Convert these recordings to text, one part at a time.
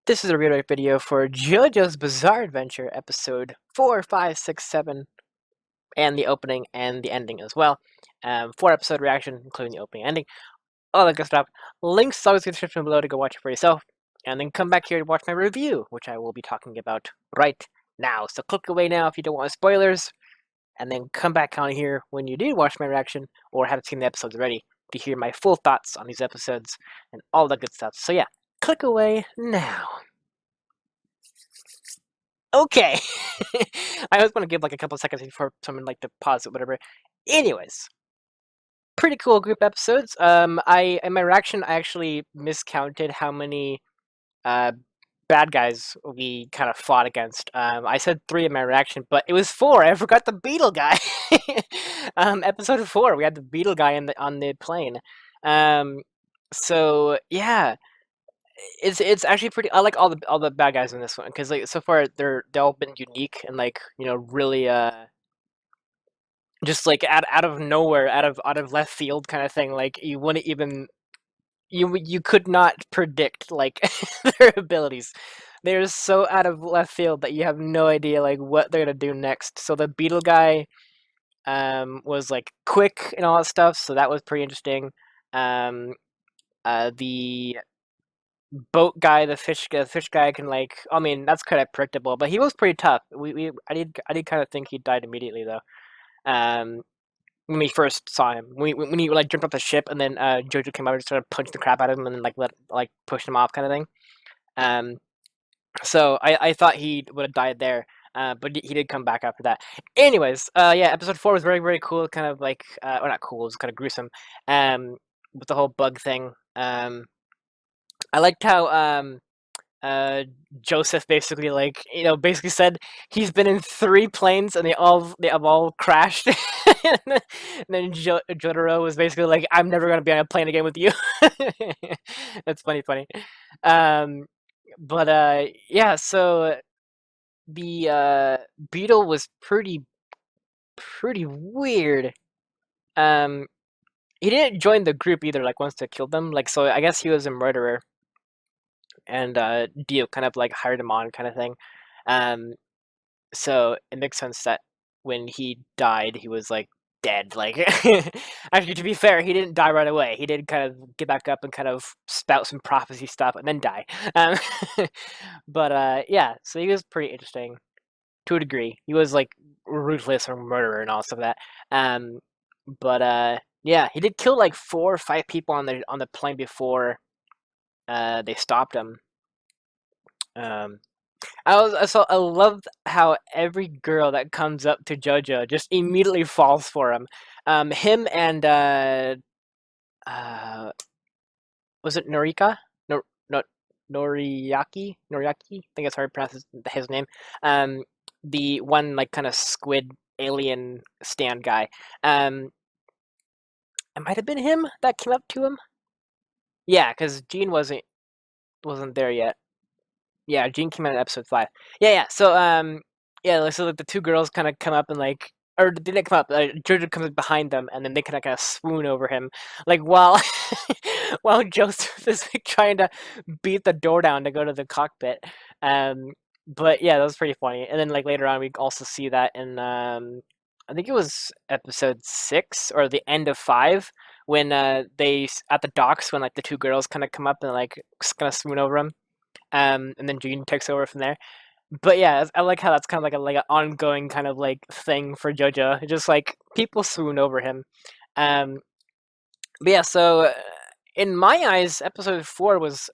This is a real-life video for JoJo's Bizarre Adventure, episode 4, 5, 6, 7, and the opening and the ending as well. 4-episode reaction, including the opening and ending. All that good stuff. Links always in the description below to go watch it for yourself. And then come back here to watch my review, which I will be talking about right now. So click away now if you don't want spoilers, and then come back on here when you do watch my reaction, or haven't seen the episodes already, to hear my full thoughts on these episodes and all that good stuff. So yeah, click away now. Okay. I was gonna give like a couple seconds before someone like to pause it, whatever. Anyways, pretty cool group episodes. I in my reaction, I actually miscounted how many uh bad guys we kind of fought against. I said 3 in my reaction, but it was 4. I forgot the beetle guy. Episode 4, we had the beetle guy on the plane. Um, so yeah, it's actually pretty. I like all the bad guys in this one because like so far they've all been unique and like really just like out of nowhere, out of left field kind of thing. Like you wouldn't even you could not predict like their abilities. They're so out of left field that you have no idea like what they're gonna do next. So the beetle guy was like quick and all that stuff, so that was pretty interesting. Um, the boat guy, the fish guy can like. I mean, that's kind of predictable, but he was pretty tough. I did kind of think he died immediately though. Um, when we first saw him, when he like jumped off the ship, and then Jojo came out and started punching the crap out of him, and then like pushed him off, kind of thing. Um, so I thought he would have died there. But he did come back after that. Anyways, yeah, episode 4 was very cool. Kind of like, or not cool, it was kind of gruesome. With the whole bug thing. I liked how uh, Joseph basically like basically said he's been in 3 planes and they have all crashed. And then Jotaro was basically like, "I'm never gonna be on a plane again with you." That's funny. Um, but yeah, so the beetle was pretty weird. Um, he didn't join the group either. Like once they killed them, like so I guess he was a murderer, and Dio kind of like hired him on, kind of thing. Um, so it makes sense that when he died, he was like dead. Like, actually, to be fair, he didn't die right away. He did kind of get back up and kind of spout some prophecy stuff and then die. Um, but yeah, so he was pretty interesting to a degree. He was like ruthless or murderer and all stuff like that. But yeah, he did kill like 4 or 5 people on the plane before they stopped him. Um, I love how every girl that comes up to Jojo just immediately falls for him. Him and uh, was it Norika? No, Noriaki. I think it's hard to pronounce his name. Um, the one like kind of squid alien stand guy. It might have been him that came up to him. Yeah, because Jean wasn't there yet. Yeah, Jean came out in episode 5. Yeah. So yeah, like, so like the 2 girls kind of come up and like, or they didn't come up. Jojo comes behind them, and then they kind of swoon over him, like while while Joseph is like, trying to beat the door down to go to the cockpit. But yeah, that was pretty funny. And then like later on, we also see that in I think it was episode 6 or the end of 5 when at the docks when like the 2 girls kind of come up and like kind of swoon over him. And then Jean takes over from there. But yeah, I like how that's kind of like an ongoing kind of like thing for JoJo. Just like people swoon over him. Um, but yeah, so in my eyes, episode 4 was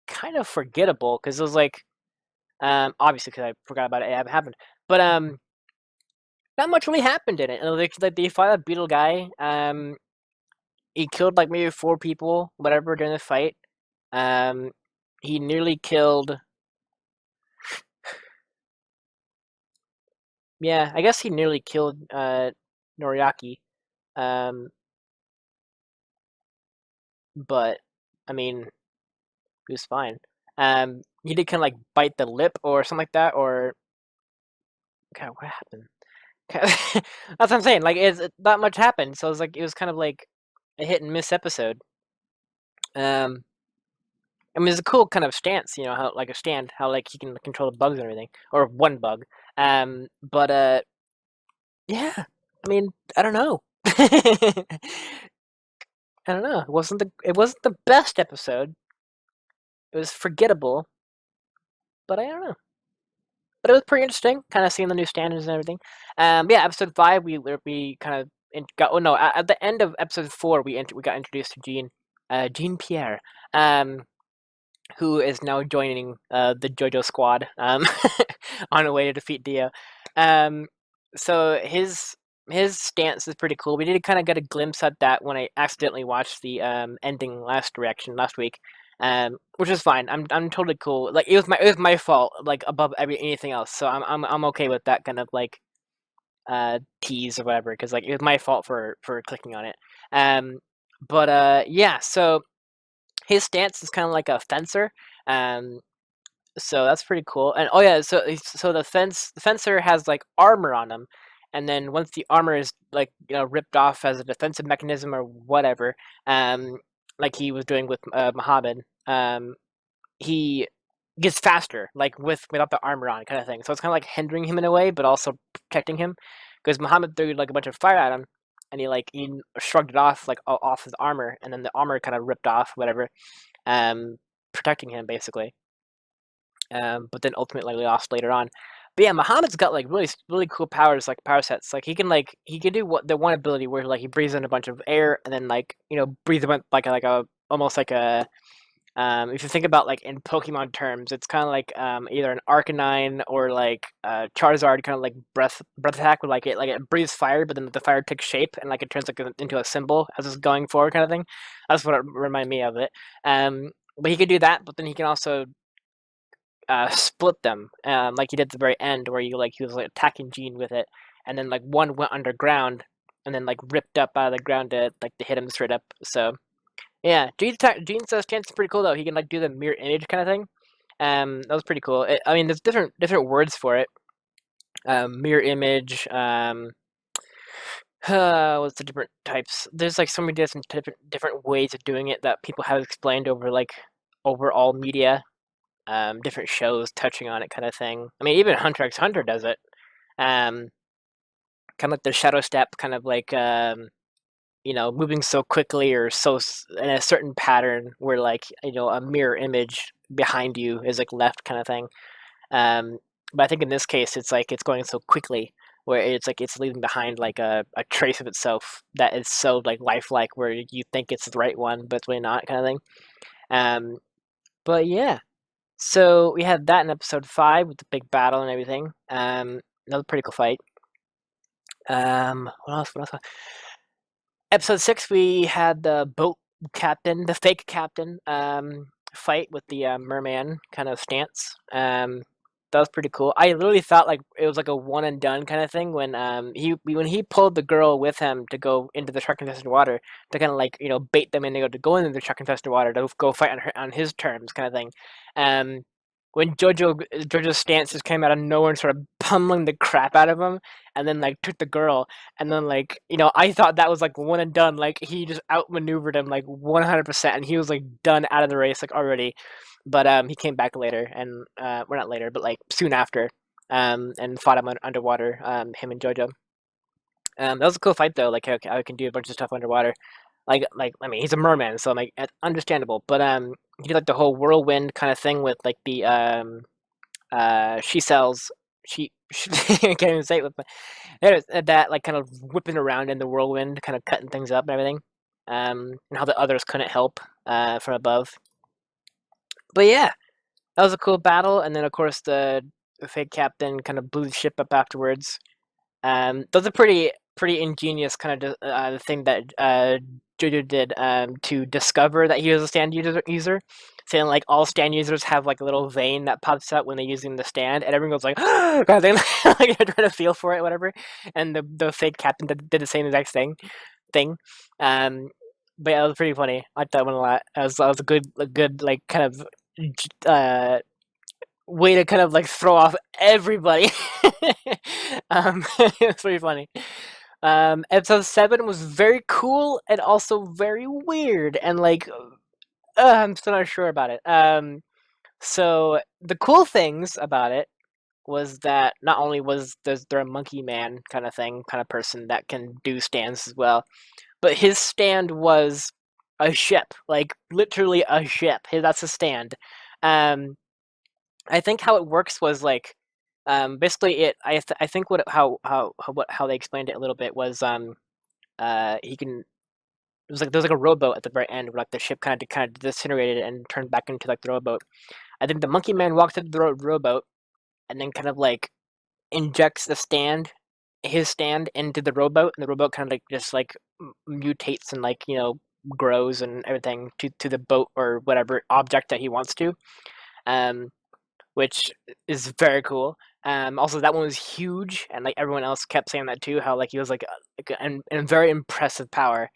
kind of forgettable because it was like, obviously because I forgot about it, it happened. But not much really happened in it. And like they fought a beetle guy. He killed like maybe 4 people, whatever, during the fight. Um, he nearly killed. Yeah, I guess he nearly killed Noriaki. Um, but I mean, he was fine. He did kind of like bite the lip or something like that, or God, what happened? That's what I'm saying. Like, not much happened, so it was like it was kind of like a hit and miss episode. Um, I mean, it's a cool kind of stance, you know, how like a stand, how like he can control the bugs and everything, or one bug. But yeah, I mean, I don't know. I don't know. It wasn't the best episode. It was forgettable, but I don't know. But it was pretty interesting, kind of seeing the new standards and everything. Yeah, episode 5, we kind of got. Oh no, at the end of episode 4, we got introduced to Jean Pierre, um, who is now joining the Jojo squad, on a way to defeat Dio. Um, so his stance is pretty cool. We did kind of get a glimpse at that when I accidentally watched the ending last week, which is fine. I'm totally cool. Like it was my fault, like above anything else. So I'm okay with that kind of like tease or whatever, because like it was my fault for clicking on it. Um, but yeah, so his stance is kind of like a fencer. Um, so that's pretty cool. And oh yeah, so the fencer has like armor on him, and then once the armor is like ripped off as a defensive mechanism or whatever, um, like he was doing with Muhammad, he gets faster, like without the armor on, kind of thing. So it's kind of like hindering him in a way, but also protecting him, because Muhammad threw like a bunch of fire at him, and he shrugged it off like off his armor, and then the armor kind of ripped off, whatever, um, protecting him basically. But then ultimately lost later on. But yeah, Muhammad's got like really cool powers, like power sets. Like he can do what the one ability where like he breathes in a bunch of air and then like breathe like a almost like a if you think about like in Pokemon terms, it's kind of like either an Arcanine or like Charizard, kind of like breath attack, where like it breathes fire, but then the fire takes shape and like it turns like into a symbol as it's going forward, kind of thing. That's what it reminded me of it. But he could do that, but then he can also split them, like he did at the very end, where he was like attacking Gene with it, and then like one went underground, and then like ripped up out of the ground to hit him straight up. So yeah, Gene's stance is pretty cool though. He can like do the mirror image kind of thing. That was pretty cool. I mean, there's different words for it. Mirror image. What's the different types? There's like so many different ways of doing it that people have explained over like overall media, different shows touching on it, kind of thing. I mean, even Hunter x Hunter does it. Um, kind of like the shadow step, kind of like moving so quickly or in a certain pattern where like a mirror image behind you is like left, kind of thing. Um, but I think in this case, it's like it's going so quickly where it's like it's leaving behind like a trace of itself that is so like lifelike, where you think it's the right one, but it's really not, kind of thing. Um, but yeah. So we had that in episode 5 with the big battle and everything. Another pretty cool fight. What else? What else? Episode 6, we had the boat captain, the fake captain, fight with the merman kind of stance. That was pretty cool. I literally thought like it was like a one and done kind of thing when he pulled the girl with him to go into the shark infested water, to kind of like bait them in to go into the shark infested water to go fight on his terms, kind of thing. Um, when Jojo's stance just came out of nowhere and started pummeling the crap out of him, and then like took the girl, and then like I thought that was like one and done. Like he just outmaneuvered him like 100%, and he was like done out of the race like already. But he came back later, and well, not later, but like soon after, and fought him underwater. Him and Jojo. That was a cool fight though. Like I can do a bunch of stuff underwater. Like I mean, he's a merman, so like it's understandable. But he did like the whole whirlwind kind of thing with like the she sells she I can't even say it with my that like kind of whipping around in the whirlwind, kind of cutting things up and everything. And how the others couldn't help from above. But yeah, that was a cool battle, and then of course the fake captain kind of blew the ship up afterwards. Those are pretty ingenious kind of the thing that Jojo did to discover that he was a stand user, saying like all stand users have like a little vein that pops out when they're using the stand, and everyone goes like, kind of thing, like they're trying to feel for it, whatever. And the fake captain did the same exact thing. Um, but yeah, it was pretty funny. I liked that one a lot. That was a good like kind of uh way to kind of like throw off everybody. It's pretty funny. Episode 7 was very cool and also very weird, and like I'm still not sure about it. So the cool things about it was that not only was there a monkey man kind of thing, kind of person that can do stands as well, but his stand was a ship, like literally a ship. That's a stand. Um, I think how it works was like, basically I think how they explained it a little bit was he can. It was like there's like a rowboat at the very end where like the ship kind of disintegrated and turned back into like the rowboat. I think the monkey man walks into the rowboat and then kind of like injects his stand into the rowboat, and the rowboat kind of like just like mutates and like grows and everything to the boat or whatever object that he wants to, um, which is very cool. Also, that one was huge, and like everyone else kept saying that too. How like he was and very impressive power.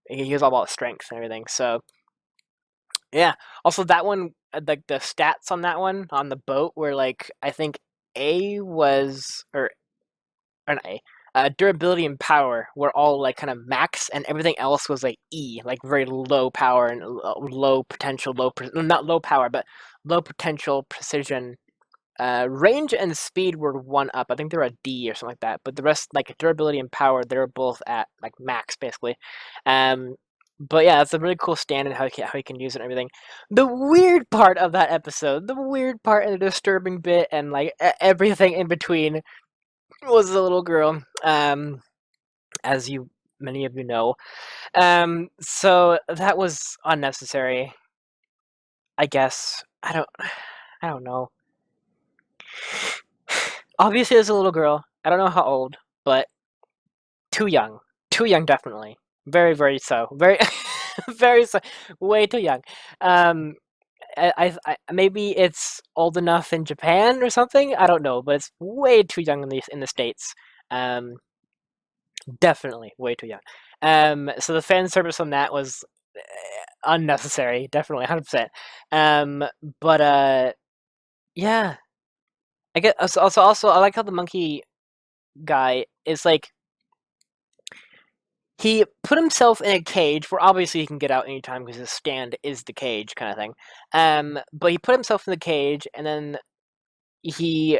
He was all about strength and everything. So yeah. Also, that one, like the stats on that one on the boat were like I think A was or not A. Durability and power were all like kind of max, and everything else was like E, like very low power and low potential, not low power, but low potential precision. Range and speed were one up. I think they were a D or something like that. But the rest, like durability and power, they were both at like max basically. Um, but yeah, it's a really cool stand and how you can use it and everything. The weird part of that episode, the weird part and the disturbing bit, and like everything in between was a little girl. As you many of you know. So that was unnecessary. I guess I don't know. Obviously, as a little girl, I don't know how old, but too young. Too young, definitely. Very, very so. Very, very so. Way too young. Um, maybe it's old enough in Japan or something. I don't know, but it's way too young in the states. Um, Definitely way too young. So the fan service on that was unnecessary. Definitely, 100%. Um, but yeah. I get also I like how the monkey guy is like he put himself in a cage where obviously he can get out anytime because his stand is the cage kind of thing. But he put himself in the cage and then he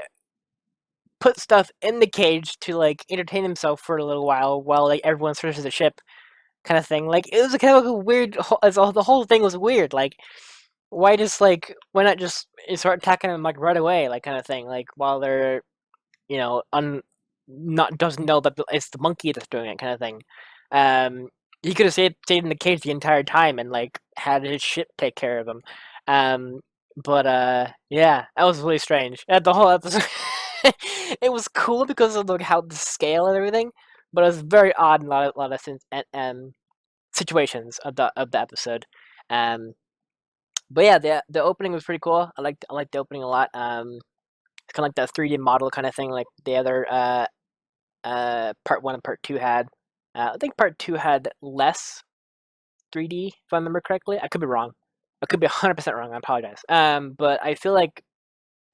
put stuff in the cage to like entertain himself for a little while like everyone searches the ship kind of thing. Like it was kind of like a weird. The whole thing was weird. Like why not just start attacking them like right away, like kind of thing. Like while they're you know un not doesn't know that it's the monkey that's doing it, kind of thing. Um, he could have stayed in the cage the entire time and like had his ship take care of him. Um, but yeah, that was really strange. The whole episode, it was cool because of how the scale and everything, but it was very odd in a lot of situations of the episode. Um, but yeah, the opening was pretty cool. I liked the opening a lot. It's kind of like that 3D model kind of thing, like the other part one and part two had. I think part two had less 3D, if I remember correctly. I could be wrong. I could be 100% wrong. I apologize. But I feel like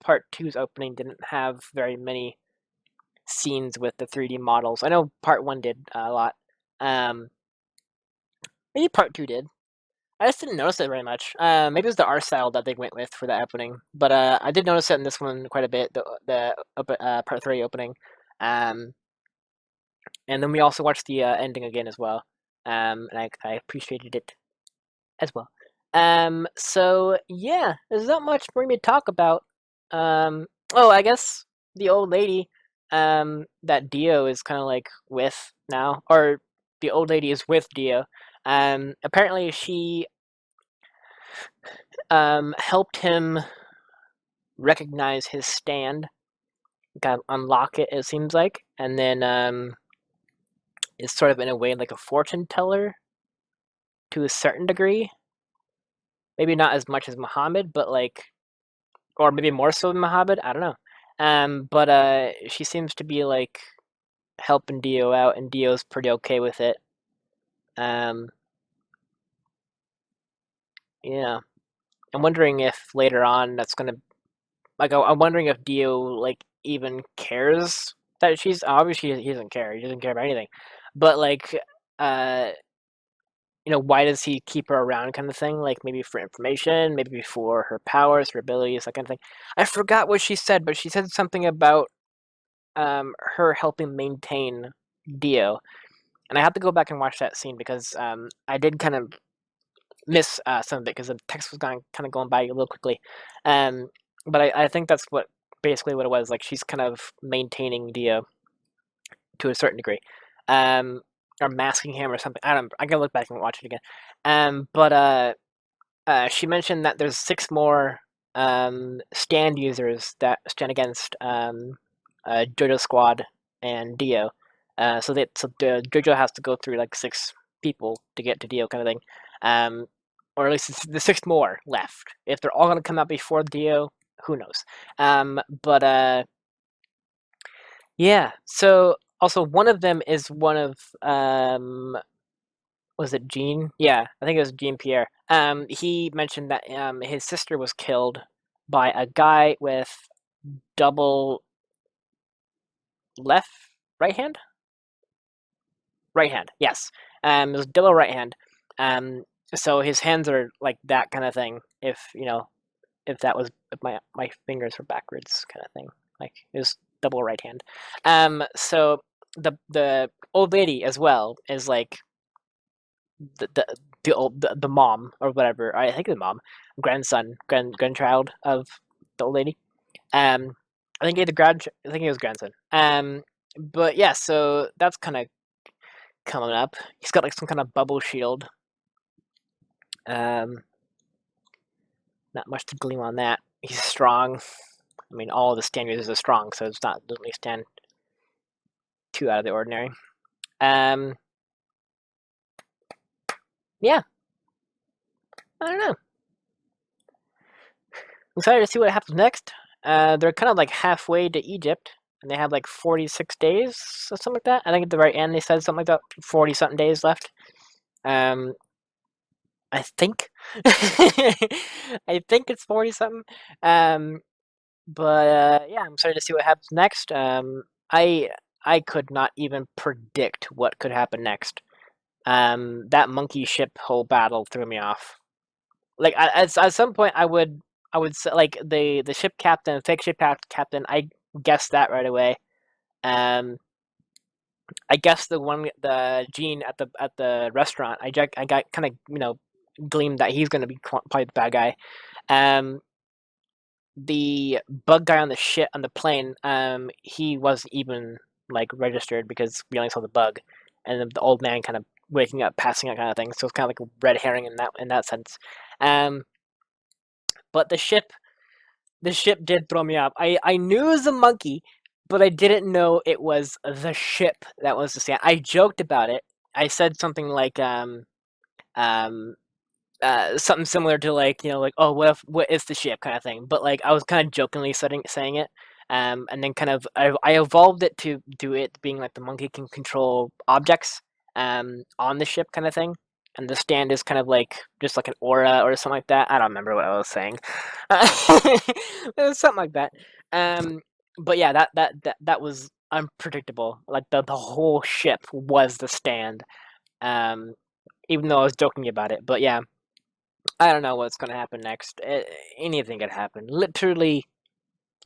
part two's opening didn't have very many scenes with the 3D models. I know part one did a lot. Um, Maybe part two did. I just didn't notice it very much. Maybe it was the art style that they went with for the opening, but I did notice it in this one quite a bit. The part three opening, um, and then we also watched the ending again as well. And I appreciated it as well. So yeah, there's not much for me to talk about. Oh, I guess the old lady, that Dio is kind of like with now, or the old lady is with Dio. Apparently she helped him recognize his stand, kind of unlock it. It seems like, and then is sort of in a way like a fortune teller to a certain degree. Maybe not as much as Muhammad, but like, or maybe more so than Muhammad. I don't know. But she seems to be like helping Dio out, and Dio's pretty okay with it. Um, yeah, I'm wondering if later on that's gonna like. I'm wondering if Dio like even cares that she's obviously he doesn't care. He doesn't care about anything. But like, uh, why does he keep her around kind of thing? Like maybe for information, maybe for her powers, her abilities, that kind of thing. I forgot what she said, but she said something about her helping maintain Dio. And I have to go back and watch that scene because I did kind of miss some of it because the text was kind of going by a little quickly. Um, but I think that's basically what it was. Like she's kind of maintaining Dio to a certain degree, or masking him or something. I don't. I gotta look back and watch it again. She mentioned that there's 6 more stand users that stand against Jojo Squad and Dio. So Jojo has to go through like 6 people to get to Dio, kind of thing. Or at least the 6 more left. If they're all gonna come out before Dio, who knows? Yeah. So also one of them is one of was it Jean? Yeah, I think it was Jean Pierre. He mentioned that his sister was killed by a guy with double left right hand? Right hand, yes. It was double right hand. So his hands are like that kind of thing. If my fingers were backwards kind of thing. Like it was double right hand. So the old lady as well is like the the the mom or whatever. I think the mom, grandchild of the old lady. Um, I think it was grandson. But yeah, so that's kind of coming up. He's got like some kind of bubble shield. Um, Not much to gleam on that. He's strong. I mean, all of the stand users are strong, so it's not doesn't really stand too out of the ordinary. Um, yeah, I don't know. I'm excited to see what happens next. They're kind of like halfway to Egypt, and they have like 46 days or something like that. I think at the right end they said something like that, 40 something days left. Um, I think, I think it's 40 something. Um, yeah, I'm excited to see what happens next. I I could not even predict what could happen next. That monkey ship whole battle threw me off. Like at some point, I would say like the ship captain, fake ship captain. I guessed that right away. Um, I guess the Gene at the restaurant. I got kind of gleamed that he's gonna be probably the bad guy. Um, the bug guy on the ship on the plane. He wasn't even like registered because we only saw the bug, and the old man kind of waking up, passing out kind of thing. So it's kind of like a red herring in that sense. Um, but the ship did throw me off. I knew it was a monkey, but I didn't know it was the ship that was the sand. I joked about it. I said something like um something similar to like like, oh, what is the ship kind of thing. But like I was kind of jokingly saying it. And then kind of I evolved it to do it being like the monkey can control objects on the ship kind of thing, and the stand is kind of like just like an aura or something like that. I don't remember what I was saying. It was something like that. Um, but yeah, that was unpredictable. Like the whole ship was the stand. Um, Even though I was joking about it, but yeah, I don't know what's gonna happen next. Anything could happen. Literally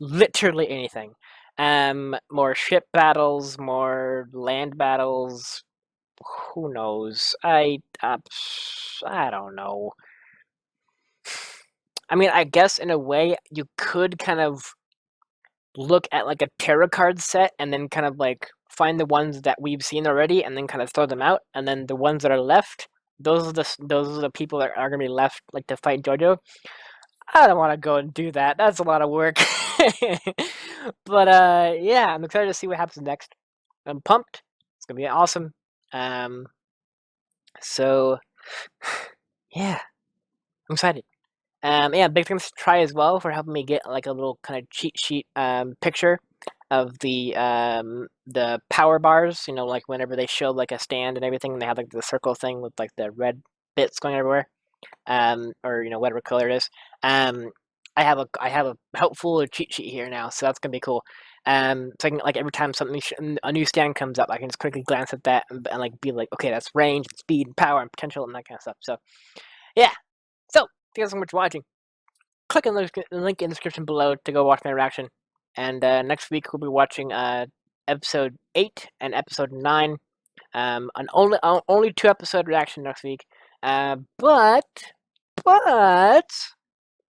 anything. More ship battles, more land battles. Who knows? I don't know. I mean, I guess in a way you could kind of look at like a tarot card set and then kind of like find the ones that we've seen already and then kind of throw them out, and then the ones that are left, those are the people that are gonna be left like to fight Jojo. I don't want to go and do that. That's a lot of work. But yeah, I'm excited to see what happens next. I'm pumped. It's gonna be awesome. Um, so yeah, I'm excited. Yeah, big thanks to Try as well for helping me get like a little kind of cheat sheet picture of the power bars. Like whenever they show like a stand and everything, they have like the circle thing with like the red bits going everywhere. Or whatever color it is. Um, I have a helpful cheat sheet here now, so that's gonna be cool. So I can like every time a new stand comes up, I can just quickly glance at that and like be like, okay, that's range, and speed, and power, and potential, and that kind of stuff. So yeah. So thank you guys so much for watching. Click on the link in the description below to go watch my reaction. And next week we'll be watching episode 8 and episode 9. An only 2-episode reaction next week. But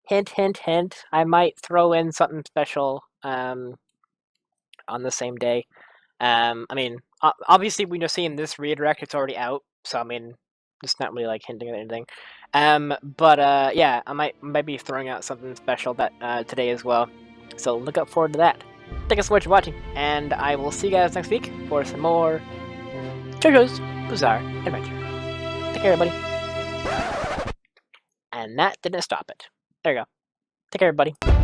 hint, hint, hint, I might throw in something special on the same day. I mean, obviously when you're seeing this redirect, it's already out, so I mean, it's not really like hinting at anything. But yeah, I might be throwing out something special that today as well. So look up forward to that. Thank you so much for watching, and I will see you guys next week for some more Jojo's Bizarre Adventure. Take care, everybody. And that didn't stop it. There you go. Take care, everybody.